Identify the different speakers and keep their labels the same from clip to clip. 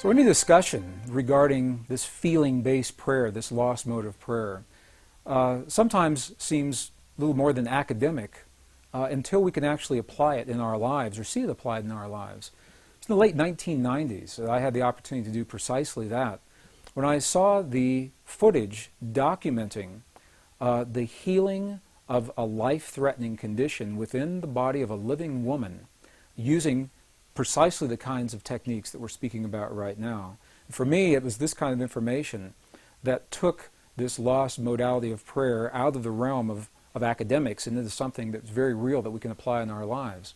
Speaker 1: So any discussion regarding this feeling-based prayer, this lost mode of prayer, sometimes seems a little more than academic until we can actually apply it in our lives or see it applied in our lives. It's in the late 1990s that I had the opportunity to do precisely that, when I saw the footage documenting the healing of a life-threatening condition within the body of a living woman using precisely the kinds of techniques that we're speaking about right now. And for me, it was this kind of information that took this lost modality of prayer out of the realm of academics and into something that's very real that we can apply in our lives.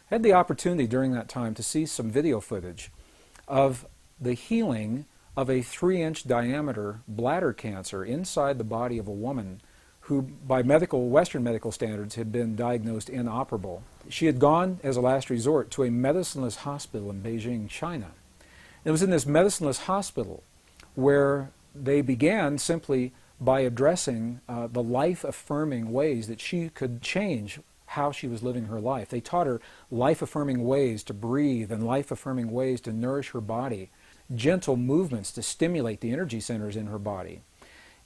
Speaker 1: I had the opportunity during that time to see some video footage of the healing of a 3-inch diameter bladder cancer inside the body of a woman who, by Western medical standards, had been diagnosed inoperable. She had gone, as a last resort, to a medicineless hospital in Beijing, China. It was in this medicineless hospital where they began simply by addressing the life-affirming ways that she could change how she was living her life. They taught her life-affirming ways to breathe and life-affirming ways to nourish her body, gentle movements to stimulate the energy centers in her body.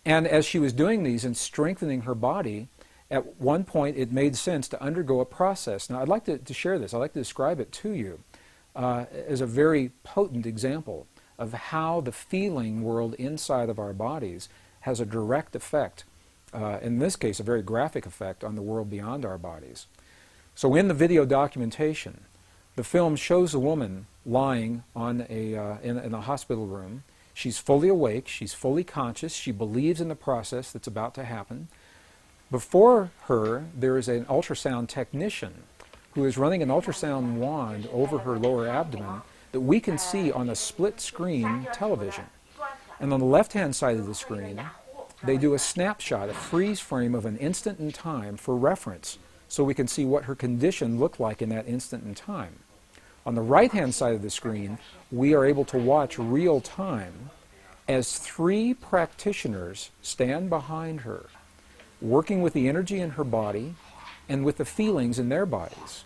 Speaker 1: And as she was doing these and strengthening her body, at one point it made sense to undergo a process. Now I'd like to share this. I'd like to describe it to you as a very potent example of how the feeling world inside of our bodies has a direct effect, in this case a very graphic effect, on the world beyond our bodies. So in the video documentation, the film shows a woman lying on in a hospital room. She's fully awake, she's fully conscious, she believes in the process that's about to happen. Before her, there is an ultrasound technician who is running an ultrasound wand over her lower abdomen that we can see on a split-screen television. And on the left-hand side of the screen, they do a snapshot, a freeze frame of an instant in time for reference, so we can see what her condition looked like in that instant in time. On the right-hand side of the screen, we are able to watch real time as 3 practitioners stand behind her, working with the energy in her body and with the feelings in their bodies.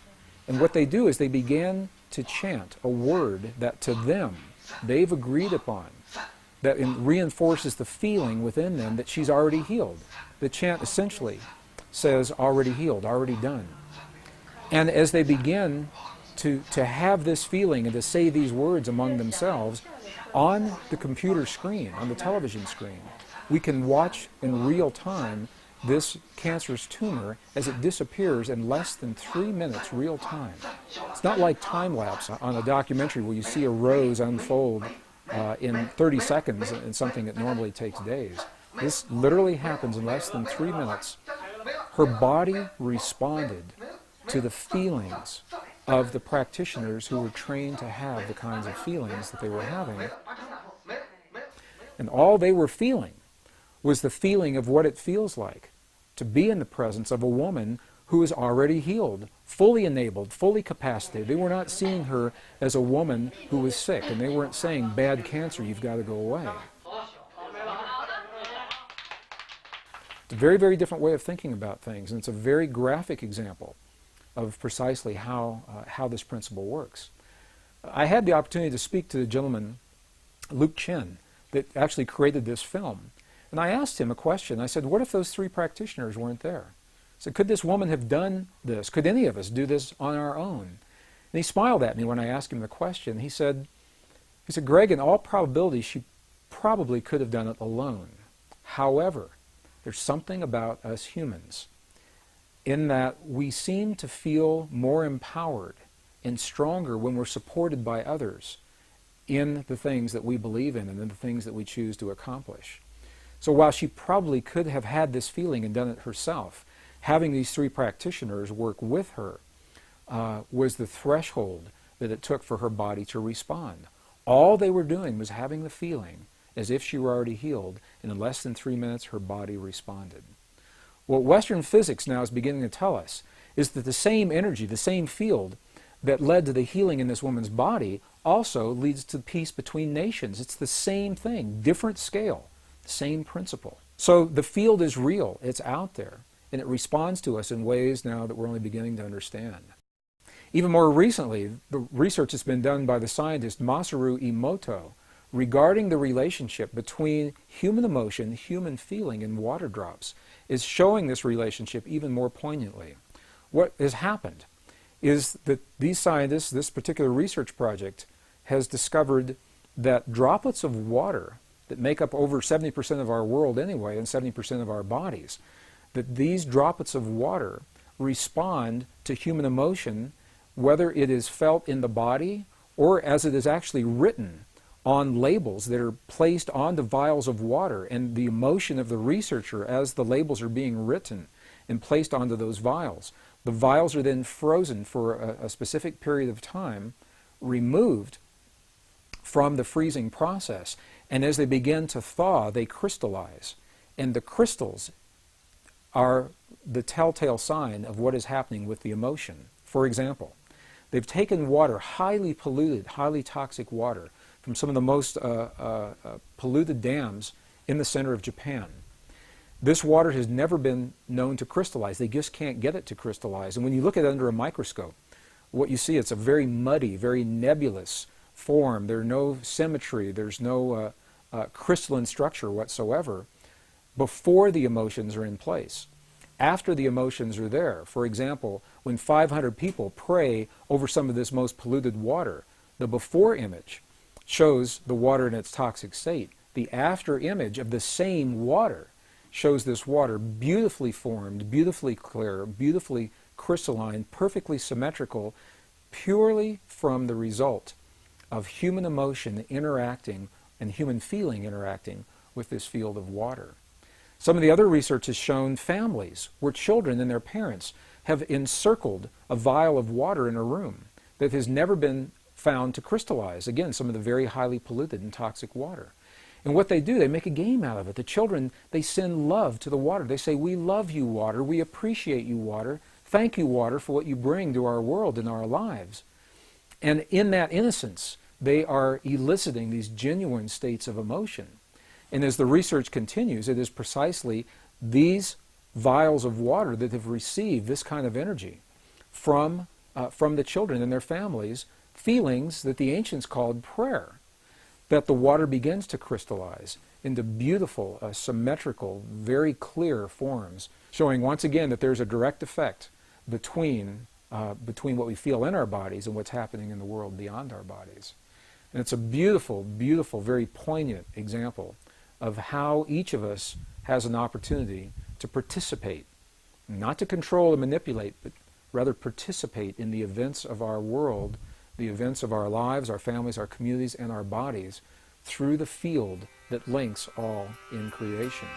Speaker 1: And what they do is they begin to chant a word that to them they've agreed upon, that reinforces the feeling within them that she's already healed. The chant essentially says, already healed, already done. And as they begin to have this feeling and to say these words among themselves, on the computer screen, on the television screen, we can watch in real time this cancerous tumor as it disappears in less than 3 minutes real time. It's not like time-lapse on a documentary where you see a rose unfold in 30 seconds in something that normally takes days. This literally happens in less than 3 minutes. Her body responded to the feelings of the practitioners who were trained to have the kinds of feelings that they were having. And all they were feeling was the feeling of what it feels like to be in the presence of a woman who is already healed, fully enabled, fully capacitated. They were not seeing her as a woman who was sick, and they weren't saying, bad cancer, you've got to go away. It's a very, very different way of thinking about things, and it's a very graphic example of precisely how this principle works. I had the opportunity to speak to the gentleman, Luke Chin, that actually created this film. And I asked him a question. I said, what if those 3 practitioners weren't there? I said, could this woman have done this? Could any of us do this on our own? And he smiled at me when I asked him the question. He said, Greg, in all probability, she probably could have done it alone. However, there's something about us humans in that we seem to feel more empowered and stronger when we're supported by others in the things that we believe in and in the things that we choose to accomplish. So while she probably could have had this feeling and done it herself, having these 3 practitioners work with her was the threshold that it took for her body to respond. All they were doing was having the feeling as if she were already healed, and in less than 3 minutes her body responded. What Western physics now is beginning to tell us is that the same energy, the same field that led to the healing in this woman's body also leads to peace between nations. It's the same thing, different scale, same principle. So the field is real, it's out there, and it responds to us in ways now that we're only beginning to understand. Even more recently, the research has been done by the scientist Masaru Emoto regarding the relationship between human emotion, human feeling, and water drops is showing this relationship even more poignantly. What has happened is that these scientists, this particular research project, has discovered that droplets of water that make up over 70% of our world anyway and 70% of our bodies, that these droplets of water respond to human emotion, whether it is felt in the body or as it is actually written on labels that are placed onto vials of water, and the emotion of the researcher as the labels are being written and placed onto those vials. The vials are then frozen for a specific period of time, removed from the freezing process, and as they begin to thaw, they crystallize. And the crystals are the telltale sign of what is happening with the emotion. For example, they've taken water, highly polluted, highly toxic water, from some of the most polluted dams in the center of Japan. This water has never been known to crystallize. They just can't get it to crystallize. And when you look at it under a microscope, what you see, it's a very muddy, very nebulous form. There's no symmetry. There's no crystalline structure whatsoever before the emotions are in place. After the emotions are there, for example, when 500 people pray over some of this most polluted water, the before image shows the water in its toxic state. The after image of the same water shows this water beautifully formed, beautifully clear, beautifully crystalline, perfectly symmetrical, purely from the result of human emotion interacting and human feeling interacting with this field of water. Some of the other research has shown families where children and their parents have encircled a vial of water in a room that has never been found to crystallize. Again, some of the very highly polluted and toxic water. And what they do, they make a game out of it. The children, they send love to the water. They say, "We love you, water. We appreciate you, water. Thank you, water, for what you bring to our world and our lives." And in that innocence, they are eliciting these genuine states of emotion. And as the research continues, it is precisely these vials of water that have received this kind of energy from the children and their families, feelings that the ancients called prayer, that the water begins to crystallize into beautiful, symmetrical, very clear forms, showing once again that there's a direct effect between what we feel in our bodies and what's happening in the world beyond our bodies. And it's a beautiful, beautiful, very poignant example of how each of us has an opportunity to participate, not to control and manipulate, but rather participate in the events of our world, the events of our lives, our families, our communities, and our bodies through the field that links all in creation.